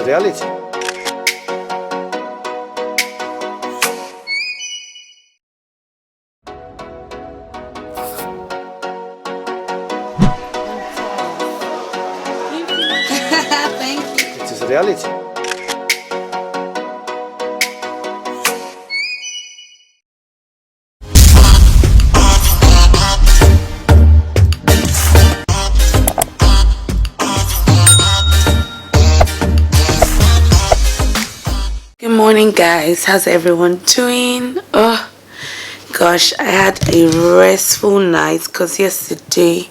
reality. Thank you. It is reality. Good morning, guys. How's everyone doing? Oh gosh, I had a restful night because yesterday,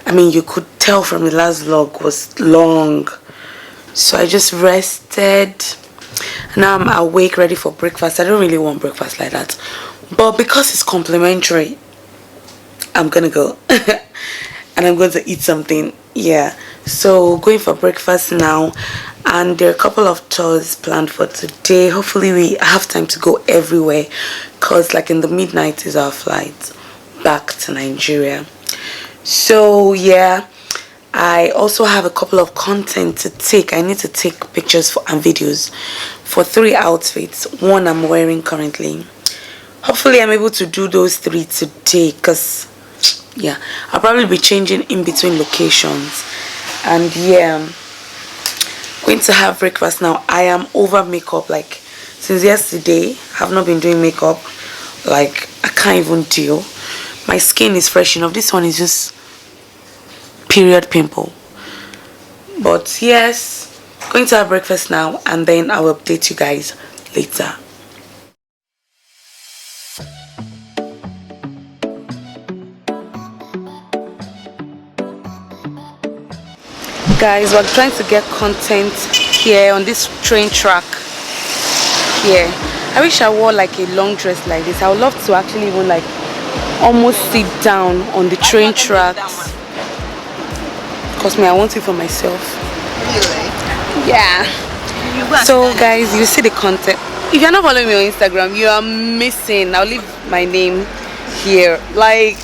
you could tell from the last vlog, was long. So I just rested. Now I'm awake, ready for breakfast. I don't really want breakfast like that, but because it's complimentary, I'm gonna go and I'm going to eat something. Yeah, so going for breakfast now, and there are a couple of tours planned for today. Hopefully we have time to go everywhere, because like in the midnight is our flight back to Nigeria. So yeah, I also have a couple of content to take. I need to take pictures for and videos for 3 outfits. One I'm wearing currently. Hopefully I'm able to do those 3 today, because yeah, I'll probably be changing in between locations. And yeah, going to have breakfast now. I am over makeup. Like since yesterday I have not been doing makeup. Like I can't even deal. My skin is fresh enough. This one is just period pimple. But yes, going to have breakfast now, and then I'll update you guys later. Guys, we're trying to get content here on this train track here. I wish I wore like a long dress like this. I would love to actually even like almost sit down on the train tracks, because I want it for myself. Really? Yeah. So guys, you see the content. If you're not following me on Instagram, you are missing. I'll leave my name here. Like,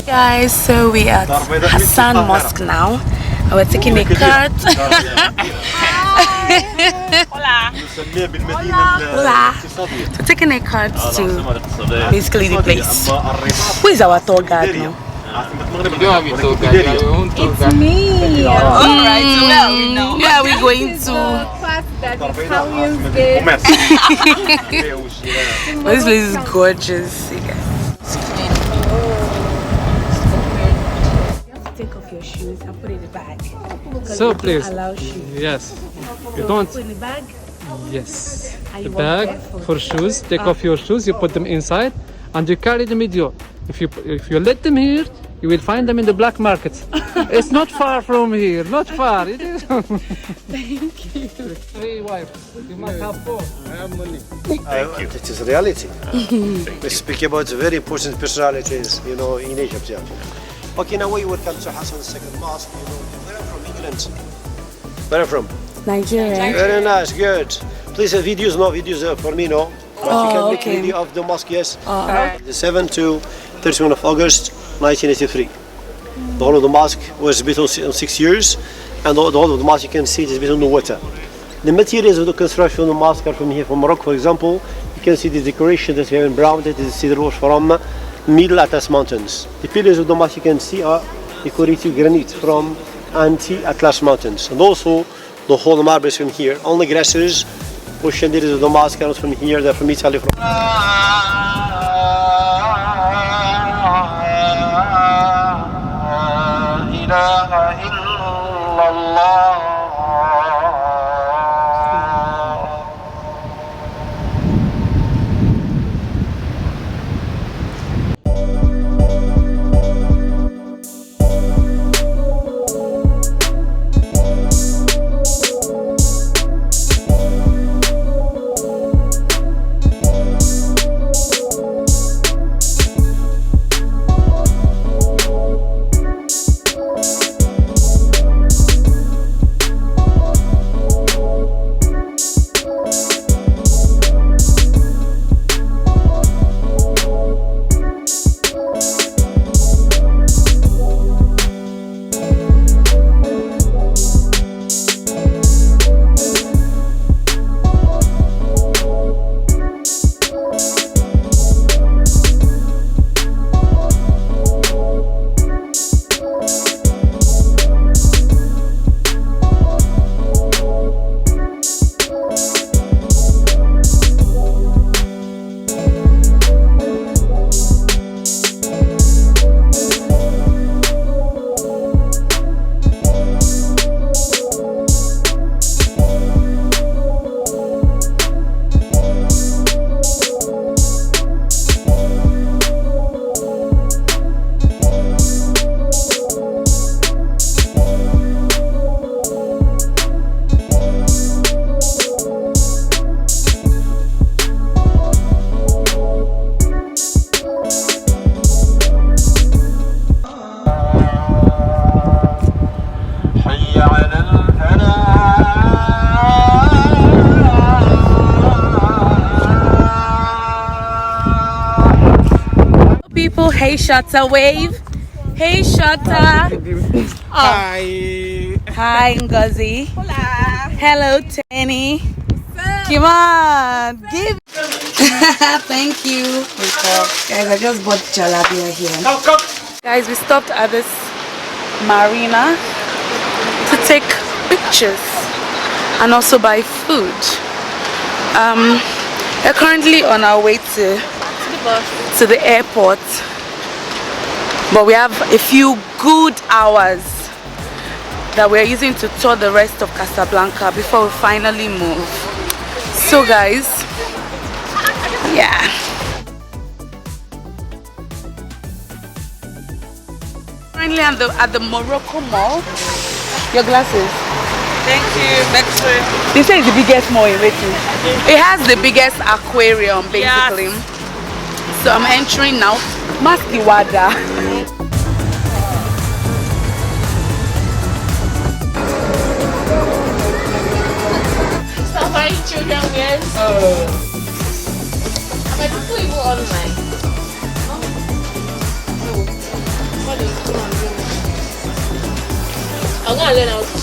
guys, so we are at Hassan Mosque now, and we're taking a cart. Hola. We're taking a cart to basically the place. Who is our tour guide now? It's me. Alright, so where are we now? Yeah, we're going to. This place is gorgeous. See, guys. Take off your shoes and put it in the bag. So please, allow shoes. yes, you So don't. put in the bag. Yes, And the you walk bag barefoot. for shoes. Take off your shoes. You put them inside, and you carry them with you. If you let them here, you will find them in the black market. It's not far from here. Not far. It is. Thank you. 3 wives. You must have 4. I have money. It is reality. We speak about very important personalities, in Egypt. Yeah. Okay, now we welcome to Hassan second mosque. Where are you from? England. Where are you from? Nigeria. Very nice, good. Please, videos, no videos for me, no. But you can make okay. video of the mosque, yes. The 7th to 31 of August, 1983. The whole of the mosque was built on 6 years, and the whole of the mosque you can see it is built on the water. The materials of the construction of the mosque are from here, from Morocco, for example. You can see the decoration that we have in brown, that is cedar wood from Middle Atlas Mountains. The pillars of the mosque you can see are decorated granite from Anti-Atlas Mountains. And also the whole marble is from here. Only grasses or chandeliers of the mosque are not from here, they're from Italy. people. Hey, Shutter, wave. Hey, Shutter. Hi. Hi, Ngozi. Hola. Hello, Tenny. Come on, give. Thank you. Guys, I just bought jalapia here. Guys, we stopped at this marina to take pictures and also buy food. We're currently on our way to the airport, but we have a few good hours that we're using to tour the rest of Casablanca before we finally move. So guys, yeah. Currently at the Morocco Mall. Your glasses. Thank you. Next week. They say it's the biggest mall in Waiting. It has the biggest aquarium basically. Yes. So I'm entering now. Mosque Wada. Safari children wears. But people even online. I'm gonna learn how to